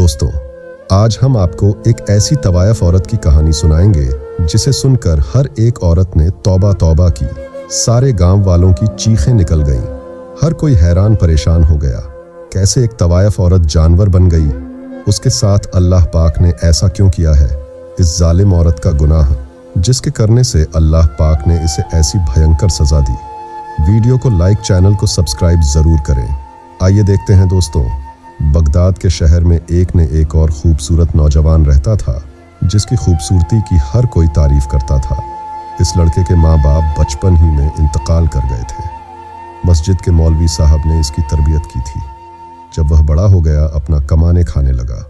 दोस्तों, आज हम आपको एक ऐसी तवायफ औरत की कहानी सुनाएंगे जिसे सुनकर हर एक औरत ने तौबा तौबा की। सारे गांव वालों की चीखें निकल गईं। हर कोई हैरान परेशान हो गया, कैसे एक तवायफ औरत जानवर बन गई। उसके साथ अल्लाह पाक ने ऐसा क्यों किया है। इस जालिम औरत का गुनाह जिसके करने से अल्लाह पाक ने इसे ऐसी भयंकर सजा दी। वीडियो को लाइक, चैनल को सब्सक्राइब जरूर करें। आइए देखते हैं दोस्तों। बगदाद के शहर में एक ने एक और खूबसूरत नौजवान रहता था जिसकी खूबसूरती की हर कोई तारीफ करता था। इस लड़के के माँ बाप बचपन ही में इंतकाल कर गए थे। मस्जिद के मौलवी साहब ने इसकी तरबियत की थी। जब वह बड़ा हो गया, अपना कमाने खाने लगा।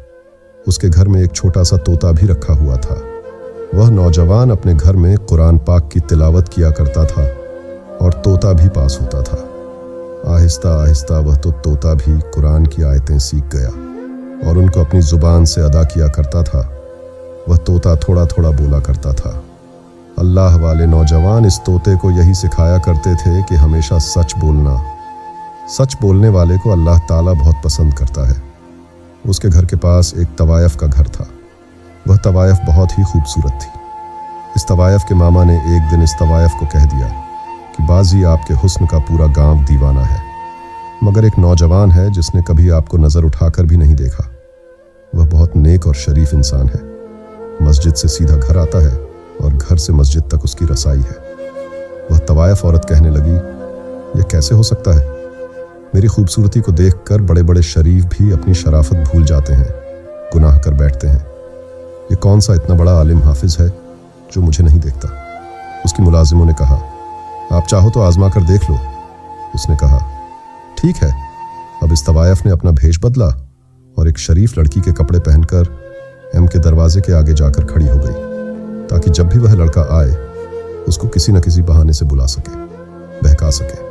उसके घर में एक छोटा सा तोता भी रखा हुआ था। वह नौजवान अपने घर में कुरान पाक की तिलावत किया करता था और तोता भी पास होता था। आहिस्ता आहिस्ता वह तो तोता भी कुरान की आयतें सीख गया और उनको अपनी जुबान से अदा किया करता था। वह तोता थोड़ा थोड़ा बोला करता था। अल्लाह वाले नौजवान इस तोते को यही सिखाया करते थे कि हमेशा सच बोलना। सच बोलने वाले को अल्लाह ताला बहुत पसंद करता है। उसके घर के पास एक तवायफ का घर था। वह तवायफ बहुत ही खूबसूरत थी। इस तवायफ के मामा ने एक दिन इस तवायफ को कह दिया कि बाजी, आपके हुस्न का पूरा गांव दीवाना है, मगर एक नौजवान है जिसने कभी आपको नजर उठाकर भी नहीं देखा। वह बहुत नेक और शरीफ इंसान है। मस्जिद से सीधा घर आता है और घर से मस्जिद तक उसकी रसाई है। वह तवायफ औरत कहने लगी, यह कैसे हो सकता है। मेरी खूबसूरती को देखकर बड़े बड़े शरीफ भी अपनी शराफत भूल जाते हैं, गुनाह कर बैठते हैं। ये कौन सा इतना बड़ा आलिम हाफिज है जो मुझे नहीं देखता। उसकी मुलाजिमों ने कहा, आप चाहो तो आजमा कर देख लो। उसने कहा, ठीक है। अब इस तवायफ ने अपना भेष बदला और एक शरीफ लड़की के कपड़े पहनकर एम के दरवाजे के आगे जाकर खड़ी हो गई, ताकि जब भी वह लड़का आए उसको किसी न किसी बहाने से बुला सके, बहका सके।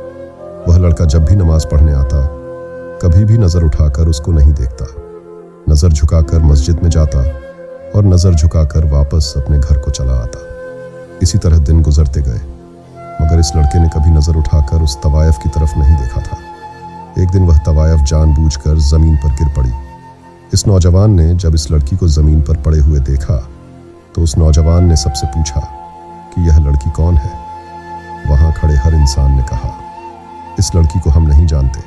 वह लड़का जब भी नमाज पढ़ने आता, कभी भी नजर उठाकर उसको नहीं देखता। नजर झुकाकर मस्जिद में जाता और नजर झुकाकर वापस अपने घर को चला आता। इसी तरह दिन गुजरते गए, मगर इस लड़के ने कभी नजर उठाकर उस तवायफ की तरफ नहीं देखा था। एक दिन वह तवायफ जानबूझकर जमीन पर गिर पड़ी। इस नौजवान ने जब इस लड़की को जमीन पर पड़े हुए देखा तो उस नौजवान ने सबसे पूछा कि यह लड़की कौन है। वहां खड़े हर इंसान ने कहा, इस लड़की को हम नहीं जानते,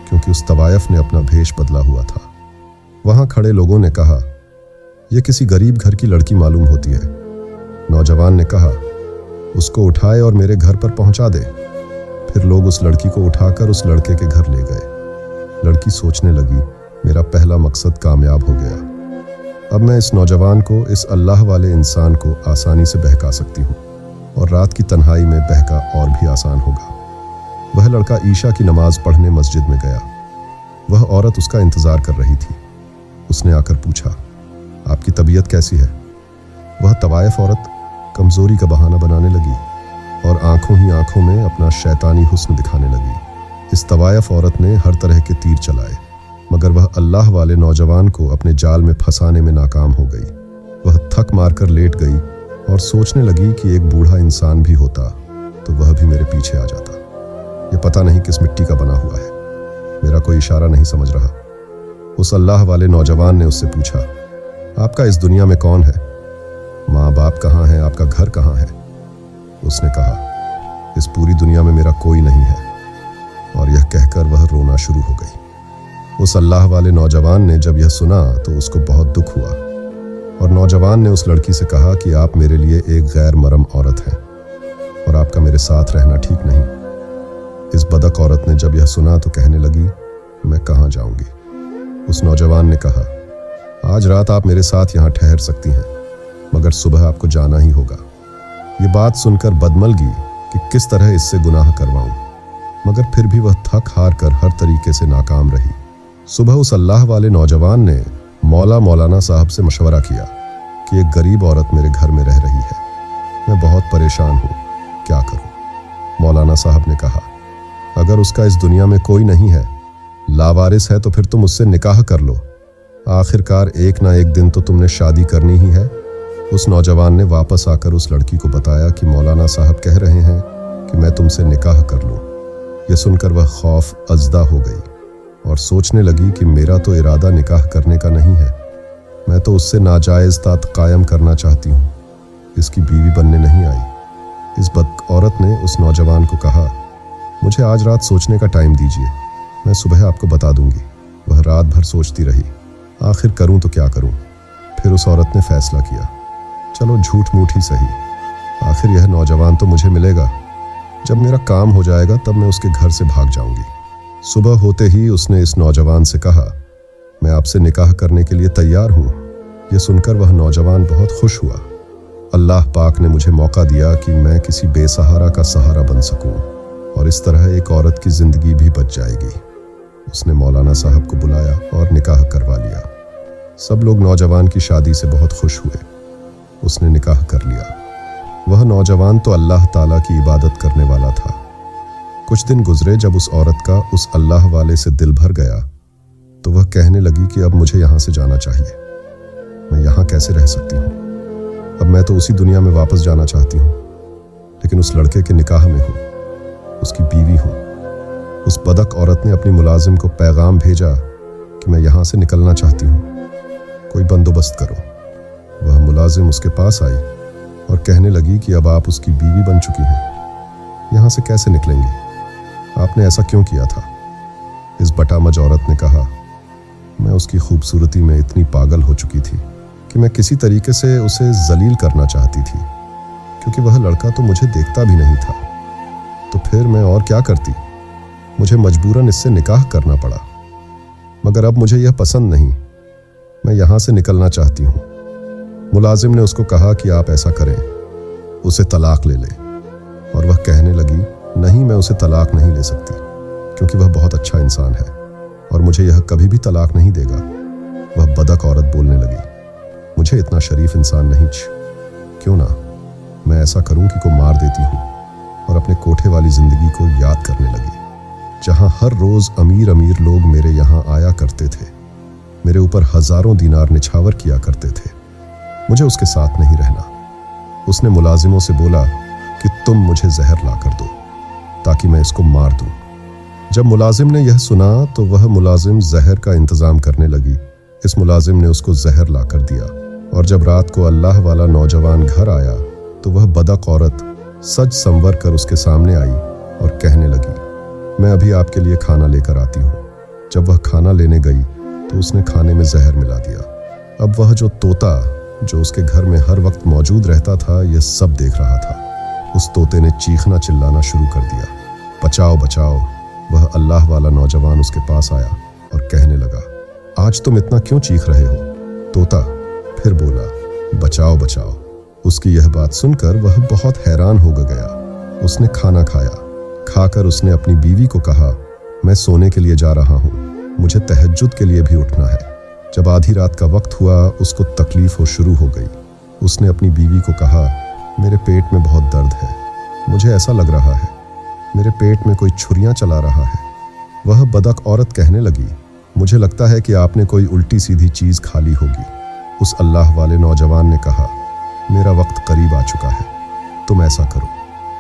क्योंकि उस तवायफ ने अपना भेष बदला हुआ था। वहां खड़े लोगों ने कहा, यह किसी गरीब घर की लड़की मालूम होती है। नौजवान ने कहा, उसको उठाए और मेरे घर पर पहुंचा दे। फिर लोग उस लड़की को उठाकर उस लड़के के घर ले गए। लड़की सोचने लगी, मेरा पहला मकसद कामयाब हो गया। अब मैं इस नौजवान को, इस अल्लाह वाले इंसान को आसानी से बहका सकती हूँ और रात की तन्हाई में बहका और भी आसान होगा। वह लड़का ईशा की नमाज पढ़ने मस्जिद में गया। वह औरत उसका इंतजार कर रही थी। उसने आकर पूछा, आपकी तबीयत कैसी है। वह तवायफ औरत कमजोरी का बहाना बनाने लगी और आंखों ही आंखों में अपना शैतानी हुस्न दिखाने लगी। इस तवायफ औरत ने हर तरह के तीर चलाए, मगर वह अल्लाह वाले नौजवान को अपने जाल में फंसाने में नाकाम हो गई। वह थक मारकर लेट गई और सोचने लगी कि एक बूढ़ा इंसान भी होता तो वह भी मेरे पीछे आ जाता। ये पता नहीं किस मिट्टी का बना हुआ है, मेरा कोई इशारा नहीं समझ रहा। उस अल्लाह वाले नौजवान ने उससे पूछा, आपका इस दुनिया में कौन है, माँ बाप कहाँ है, आपका घर कहाँ है। उसने कहा, इस पूरी दुनिया में मेरा कोई नहीं है। और यह कहकर वह रोना शुरू हो गई। उस अल्लाह वाले नौजवान ने जब यह सुना तो उसको बहुत दुख हुआ और नौजवान ने उस लड़की से कहा कि आप मेरे लिए एक गैर मरम औरत हैं और आपका मेरे साथ रहना ठीक नहीं। इस बदक औरत ने जब यह सुना तो कहने लगी, मैं कहाँ जाऊंगी। उस नौजवान ने कहा, आज रात आप मेरे साथ यहाँ ठहर सकती हैं, मगर सुबह आपको जाना ही होगा। ये बात सुनकर बदमलगी कि किस तरह इससे गुनाह करवाऊं, मगर फिर भी वह थक हार कर हर तरीके से नाकाम रही। सुबह उस अल्लाह वाले नौजवान ने मौलाना साहब से मशवरा किया कि एक गरीब औरत मेरे घर में रह रही है, मैं बहुत परेशान हूँ, क्या करूँ। मौलाना साहब ने कहा, अगर उसका इस दुनिया में कोई नहीं है, लावारिस है, तो फिर तुम उससे निकाह कर लो। आखिरकार एक ना एक दिन तो तुमने शादी करनी ही है। उस नौजवान ने वापस आकर उस लड़की को बताया कि मौलाना साहब कह रहे हैं कि मैं तुमसे निकाह कर लूं। यह सुनकर वह खौफ अज़दा हो गई और सोचने लगी कि मेरा तो इरादा निकाह करने का नहीं है, तो उससे नाजायज़ तात कायम करना चाहती हूँ, इसकी बीवी बनने नहीं आई। इस बद औरत ने उस नौजवान को कहा, मुझे आज रात सोचने का टाइम दीजिए, मैं सुबह आपको बता दूंगी। वह रात भर सोचती रही, आखिर करूं तो क्या करूं। फिर उस औरत ने फैसला किया, चलो झूठ मूठ ही सही, आखिर यह नौजवान तो मुझे मिलेगा, जब मेरा काम हो जाएगा तब मैं उसके घर से भाग जाऊंगी। सुबह होते ही उसने इस नौजवान से कहा, मैं आपसे निकाह करने के लिए तैयार हूँ। यह सुनकर वह नौजवान बहुत खुश हुआ। अल्लाह पाक ने मुझे मौका दिया कि मैं किसी बेसहारा का सहारा बन सकूं और इस तरह एक औरत की जिंदगी भी बच जाएगी। उसने मौलाना साहब को बुलाया और निकाह करवा लिया। सब लोग नौजवान की शादी से बहुत खुश हुए। उसने निकाह कर लिया। वह नौजवान तो अल्लाह ताला की इबादत करने वाला था। कुछ दिन गुजरे, जब उस औरत का उस अल्लाह वाले से दिल भर गया तो वह कहने लगी कि अब मुझे यहाँ से जाना चाहिए, मैं यहाँ कैसे रह सकती हूँ। अब मैं तो उसी दुनिया में वापस जाना चाहती हूँ, लेकिन उस लड़के के निकाह में हूँ, उसकी बीवी हूँ। उस बदक औरत ने अपनी मुलाजिम को पैगाम भेजा कि मैं यहाँ से निकलना चाहती हूँ, कोई बंदोबस्त करो। वह मुलाजिम उसके पास आई और कहने लगी कि अब आप उसकी बीवी बन चुकी हैं, यहाँ से कैसे निकलेंगी, आपने ऐसा क्यों किया था। इस बटामज औरत ने कहा, मैं उसकी खूबसूरती में इतनी पागल हो चुकी थी कि मैं किसी तरीके से उसे जलील करना चाहती थी, क्योंकि वह लड़का तो मुझे देखता भी नहीं था। तो फिर मैं और क्या करती, मुझे मजबूरन इससे निकाह करना पड़ा। मगर अब मुझे यह पसंद नहीं, मैं यहाँ से निकलना चाहती हूँ। मुलाजिम ने उसको कहा कि आप ऐसा करें, उसे तलाक ले लें। और वह कहने लगी, नहीं, मैं उसे तलाक नहीं ले सकती, क्योंकि वह बहुत अच्छा इंसान है और मुझे यह कभी भी तलाक नहीं देगा। वह बदक औरत बोलने लगी, मुझे इतना शरीफ इंसान नहीं क्यों ना मैं ऐसा करूं कि को मार देती हूं और अपने कोठे वाली जिंदगी को याद करने लगी, जहां हर रोज अमीर अमीर लोग मेरे यहाँ आया करते थे, मेरे ऊपर हजारों दीनार निछावर किया करते थे। मुझे उसके साथ नहीं रहना। उसने मुलाजिमों से बोला कि तुम मुझे जहर ला कर दो ताकि मैं इसको मार दूं। जब मुलाजिम ने यह सुना तो वह मुलाजिम जहर का इंतजाम करने लगी। इस मुलाजिम ने उसको जहर ला कर दिया और जब रात को अल्लाह वाला नौजवान घर आया तो वह बदक औरत सज संवर कर उसके सामने आई और कहने लगी, मैं अभी आपके लिए खाना लेकर आती हूँ। जब वह खाना लेने गई तो उसने खाने में जहर मिला दिया। अब वह जो तोता जो उसके घर में हर वक्त मौजूद रहता था यह सब देख रहा था। उस तोते ने चीखना चिल्लाना शुरू कर दिया, बचाओ बचाओ। वह अल्लाह वाला नौजवान उसके पास आया और कहने लगा, आज तुम इतना क्यों चीख रहे हो। तोता फिर बोला, बचाओ बचाओ। उसकी यह बात सुनकर वह बहुत हैरान हो गया। उसने खाना खाया। खाकर उसने अपनी बीवी को कहा, मैं सोने के लिए जा रहा हूँ, मुझे तहज्जुद के लिए भी उठना है। जब आधी रात का वक्त हुआ उसको तकलीफ हो शुरू हो गई। उसने अपनी बीवी को कहा, मेरे पेट में बहुत दर्द है, मुझे ऐसा लग रहा है मेरे पेट में कोई छुरियां चला रहा है। वह बदक औरत कहने लगी, मुझे लगता है कि आपने कोई उल्टी सीधी चीज खा ली होगी। उस अल्लाह वाले नौजवान ने कहा, मेरा वक्त करीब आ चुका है, तुम ऐसा करो,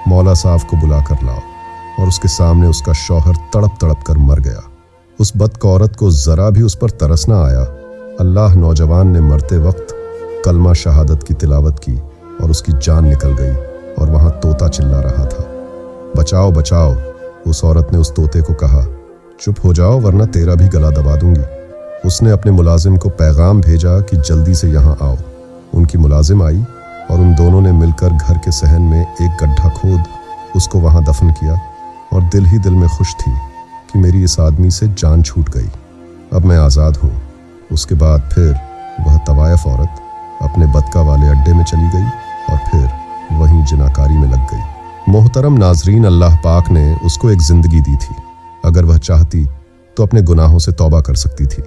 मौला साहब को बुला कर लाओ। और उसके सामने उसका शौहर तड़प तड़प कर मर गया। उस बदक औरत को जरा भी उस पर तरस ना आया। अल्लाह नौजवान ने मरते वक्त कलमा शहादत की तिलावत की और उसकी जान निकल गई और वहां तोता चिल्ला रहा था, बचाओ बचाओ। उस औरत ने उस तोते को कहा, चुप हो जाओ वरना तेरा भी गला दबा दूंगी। उसने अपने मुलाजिम को पैगाम भेजा कि जल्दी से यहाँ आओ। उनकी मुलाजिम आई और उन दोनों ने मिलकर घर के सहन में एक गड्ढा खोद उसको वहां दफन किया और दिल ही दिल में खुश थी कि मेरी इस आदमी से जान छूट गई, अब मैं आज़ाद हूँ। उसके बाद फिर वह तवायफ औरत अपने बदका वाले अड्डे में चली गई और फिर वहीं जिनाकारी में लग गई। मोहतरम नाजरीन, अल्लाह पाक ने उसको एक जिंदगी दी थी। अगर वह चाहती तो अपने गुनाहों से तौबा कर सकती थी,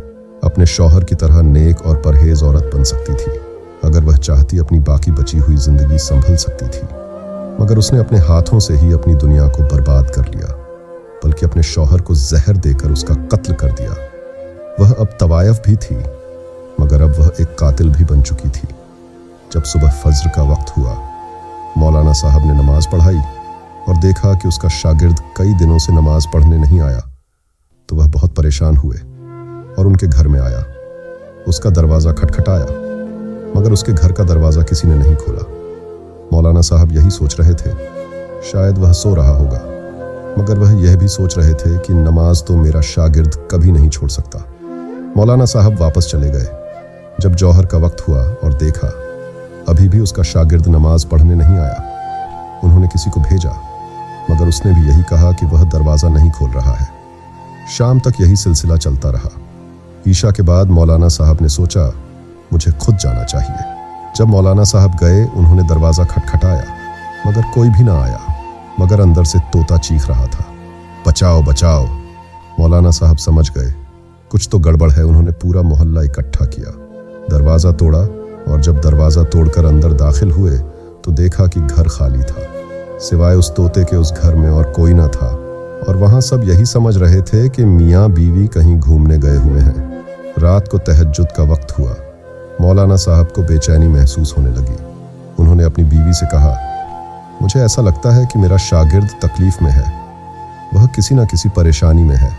अपने शौहर की तरह नेक और परहेज औरत बन सकती थी। अगर वह चाहती अपनी बाकी बची हुई जिंदगी संभल सकती थी, मगर उसने अपने हाथों से ही अपनी दुनिया को बर्बाद कर लिया, बल्कि अपने शौहर को जहर देकर उसका कत्ल कर दिया। वह अब तवायफ भी थी, मगर अब वह एक कातिल भी बन चुकी थी। जब सुबह फज्र का वक्त हुआ, मौलाना साहब ने नमाज पढ़ाई और देखा कि उसका शागिर्द कई दिनों से नमाज पढ़ने नहीं आया, तो वह बहुत परेशान हुए और उनके घर में आया। उसका दरवाज़ा खटखटाया मगर उसके घर का दरवाज़ा किसी ने नहीं खोला। मौलाना साहब यही सोच रहे थे, शायद वह सो रहा होगा, मगर वह यह भी सोच रहे थे कि नमाज तो मेरा शागिर्द कभी नहीं छोड़ सकता। मौलाना साहब वापस चले गए। जब जौहर का वक्त हुआ और देखा अभी भी उसका शागिर्द नमाज पढ़ने नहीं आया, उन्होंने किसी को भेजा, मगर उसने भी यही कहा कि वह दरवाज़ा नहीं खोल रहा है। शाम तक यही सिलसिला चलता रहा। ईशा के बाद मौलाना साहब ने सोचा मुझे खुद जाना चाहिए। जब मौलाना साहब गए, उन्होंने दरवाज़ा खटखटाया, मगर कोई भी ना आया, मगर अंदर से तोता चीख रहा था, बचाओ बचाओ। मौलाना साहब समझ गए कुछ तो गड़बड़ है। उन्होंने पूरा मोहल्ला इकट्ठा किया, दरवाज़ा तोड़ा, और जब दरवाज़ा तोड़कर अंदर दाखिल हुए तो देखा कि घर खाली था, सिवाय उस तोते के उस घर में और कोई ना था। और वहाँ सब यही समझ रहे थे कि मियाँ बीवी कहीं घूमने गए हुए हैं। रात को तहज्जुद का वक्त हुआ। मौलाना साहब को बेचैनी महसूस होने लगी। उन्होंने अपनी बीवी से कहा, मुझे ऐसा लगता है कि मेरा शागिर्द तकलीफ में है, वह किसी न किसी परेशानी में है।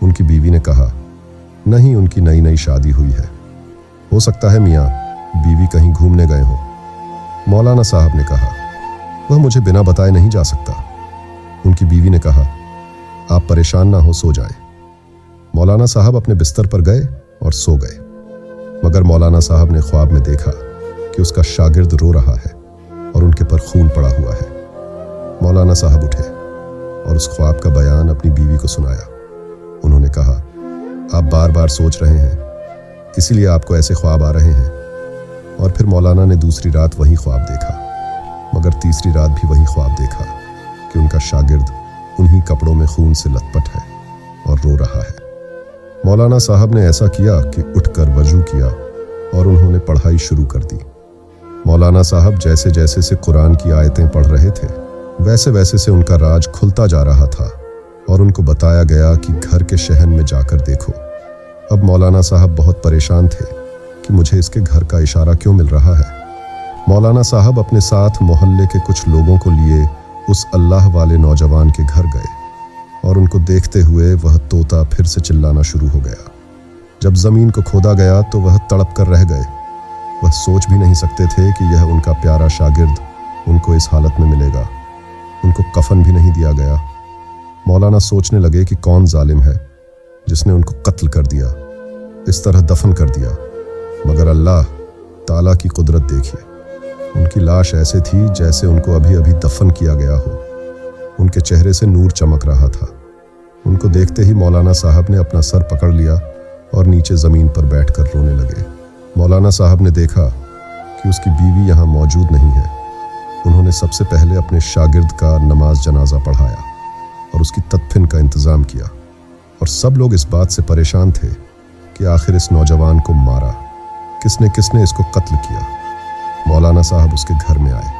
उनकी बीवी ने कहा, नहीं, उनकी नई नई शादी हुई है, हो सकता है मियाँ बीवी कहीं घूमने गए हों। मौलाना साहब ने कहा, वह मुझे बिना बताए नहीं जा सकता। उनकी बीवी ने कहा, आप परेशान ना हो, सो जाएं। मौलाना साहब अपने बिस्तर पर गए और सो गए, मगर मौलाना साहब ने ख्वाब में देखा कि उसका शागिर्द रो रहा है और उनके पर खून पड़ा हुआ है। मौलाना साहब उठे और उस ख्वाब का बयान अपनी बीवी को सुनाया। उन्होंने कहा, आप बार बार सोच रहे हैं, इसीलिए आपको ऐसे ख्वाब आ रहे हैं। और फिर मौलाना ने दूसरी रात वही ख्वाब देखा, मगर तीसरी रात भी वही ख्वाब देखा कि उनका शागिर्द उन्हीं कपड़ों में खून से लथपथ है और रो रहा है। मौलाना साहब ने ऐसा किया कि उठकर वजू किया और उन्होंने पढ़ाई शुरू कर दी। मौलाना साहब जैसे जैसे से कुरान की आयतें पढ़ रहे थे, वैसे वैसे से उनका राज खुलता जा रहा था और उनको बताया गया कि घर के शहन में जाकर देखो। अब मौलाना साहब बहुत परेशान थे कि मुझे इसके घर का इशारा क्यों मिल रहा है। मौलाना साहब अपने साथ मोहल्ले के कुछ लोगों को लिए उस अल्लाह वाले नौजवान के घर गए और उनको देखते हुए वह तोता फिर से चिल्लाना शुरू हो गया। जब ज़मीन को खोदा गया तो वह तड़प कर रह गए। वह सोच भी नहीं सकते थे कि यह उनका प्यारा शागिर्द उनको इस हालत में मिलेगा। उनको कफन भी नहीं दिया गया। मौलाना सोचने लगे कि कौन जालिम है जिसने उनको कत्ल कर दिया, इस तरह दफन कर दिया। मगर अल्लाह ताला की कुदरत देखिए, उनकी लाश ऐसे थी जैसे उनको अभी अभी दफन किया गया हो। उनके चेहरे से नूर चमक रहा था। उनको देखते ही मौलाना साहब ने अपना सर पकड़ लिया और नीचे ज़मीन पर बैठकर रोने लगे। मौलाना साहब ने देखा कि उसकी बीवी यहाँ मौजूद नहीं है। उन्होंने सबसे पहले अपने शागिर्द का नमाज जनाजा पढ़ाया और उसकी तदफीन का इंतज़ाम किया। और सब लोग इस बात से परेशान थे कि आखिर इस नौजवान को मारा किसने इसको कत्ल किया। मौलाना साहब उसके घर में आए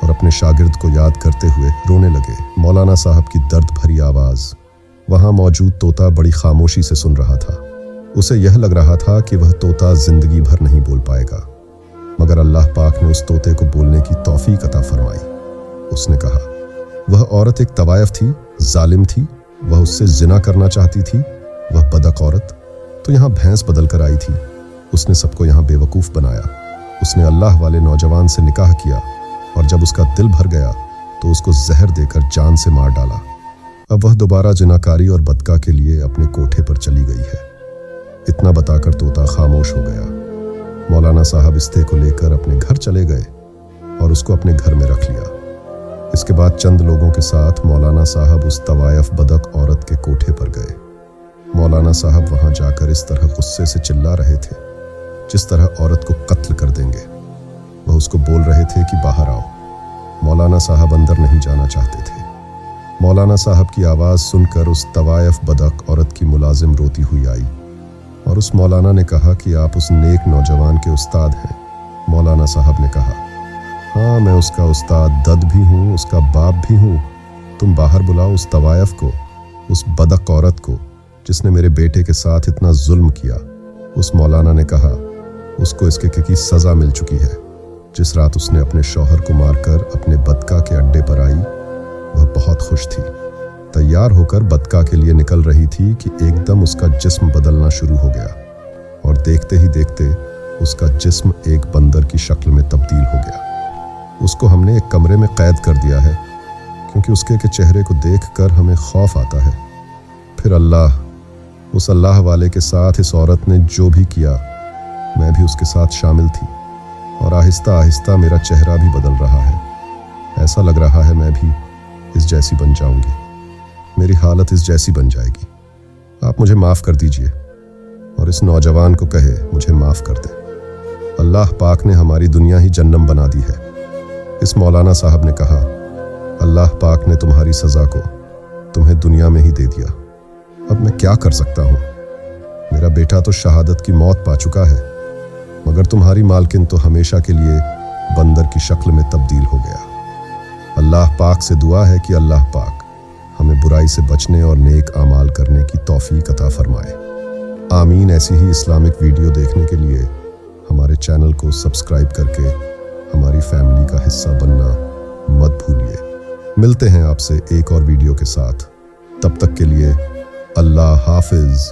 और अपने शागिर्द को याद करते हुए रोने लगे। मौलाना साहब की दर्द भरी आवाज़ वहाँ मौजूद तोता बड़ी खामोशी से सुन रहा था। उसे यह लग रहा था कि वह तोता जिंदगी भर नहीं बोल पाएगा, मगर अल्लाह पाक ने उस तोते को बोलने की तौफीक अता फरमाई। उसने कहा, वह औरत एक तवायफ थी, जालिम थी, वह उससे जिना करना चाहती थी। वह बदक औरत तो यहाँ भैंस बदल कर आई थी। उसने सबको यहाँ बेवकूफ़ बनाया। उसने अल्लाह वाले नौजवान से निकाह किया और जब उसका दिल भर गया तो उसको जहर देकर जान से मार डाला। अब वह दोबारा जिनाकारी और बदका के लिए अपने कोठे पर चली गई है। इतना बताकर तोता खामोश हो गया। मौलाना साहब इस्ते को लेकर अपने घर चले गए और उसको अपने घर में रख लिया। इसके बाद चंद लोगों के साथ मौलाना साहब उस तवायफ बदक औरत के कोठे पर गए। मौलाना साहब वहां जाकर इस तरह गुस्से से चिल्ला रहे थे जिस तरह औरत को कत्ल कर देंगे। वह उसको बोल रहे थे कि बाहर आओ। मौलाना साहब अंदर नहीं जाना चाहते थे। मौलाना साहब की आवाज़ सुनकर उस तवायफ बदक औरत की मुलाजिम रोती हुई आई और उस मौलाना ने कहा कि आप उस नेक नौजवान के उस्ताद हैं। मौलाना साहब ने कहा, हाँ, मैं उसका उस्ताद दद भी हूँ, उसका बाप भी हूँ। तुम बाहर बुलाओ उस तवायफ को, उस बदक औरत को जिसने मेरे बेटे के साथ इतना जुल्म किया। उस मौलाना ने कहा, उसको इसके की सज़ा मिल चुकी है। जिस रात उसने अपने शौहर को मारकर अपने बदका के अड्डे पर आई, वह बहुत खुश थी। तैयार होकर बदका के लिए निकल रही थी कि एकदम उसका जिस्म बदलना शुरू हो गया और देखते ही देखते उसका जिस्म एक बंदर की शक्ल में तब्दील हो गया। उसको हमने एक कमरे में कैद कर दिया है क्योंकि उसके के चेहरे को देखकर हमें खौफ आता है। फिर उस अल्लाह वाले के साथ इस औरत ने जो भी किया, मैं भी उसके साथ शामिल थी और आहिस्ता आहिस्ता मेरा चेहरा भी बदल रहा है। ऐसा लग रहा है मैं भी इस जैसी बन जाऊंगी, मेरी हालत इस जैसी बन जाएगी। आप मुझे माफ़ कर दीजिए और इस नौजवान को कहे मुझे माफ़ कर दे। अल्लाह पाक ने हमारी दुनिया ही जन्नम बना दी है। इस मौलाना साहब ने कहा, अल्लाह पाक ने तुम्हारी सज़ा को तुम्हें दुनिया में ही दे दिया। अब मैं क्या कर सकता हूँ? मेरा बेटा तो शहादत की मौत पा चुका है, मगर तुम्हारी मालकिन तो हमेशा के लिए बंदर की शक्ल में तब्दील हो गया। अल्लाह पाक से दुआ है कि अल्लाह पाक हमें बुराई से बचने और नेक आमाल करने की तौफीक अता फरमाए। आमीन। ऐसी ही इस्लामिक वीडियो देखने के लिए हमारे चैनल को सब्सक्राइब करके हमारी फैमिली का हिस्सा बनना मत भूलिए। मिलते हैं आपसे एक और वीडियो के साथ। तब तक के लिए अल्लाह हाफिज।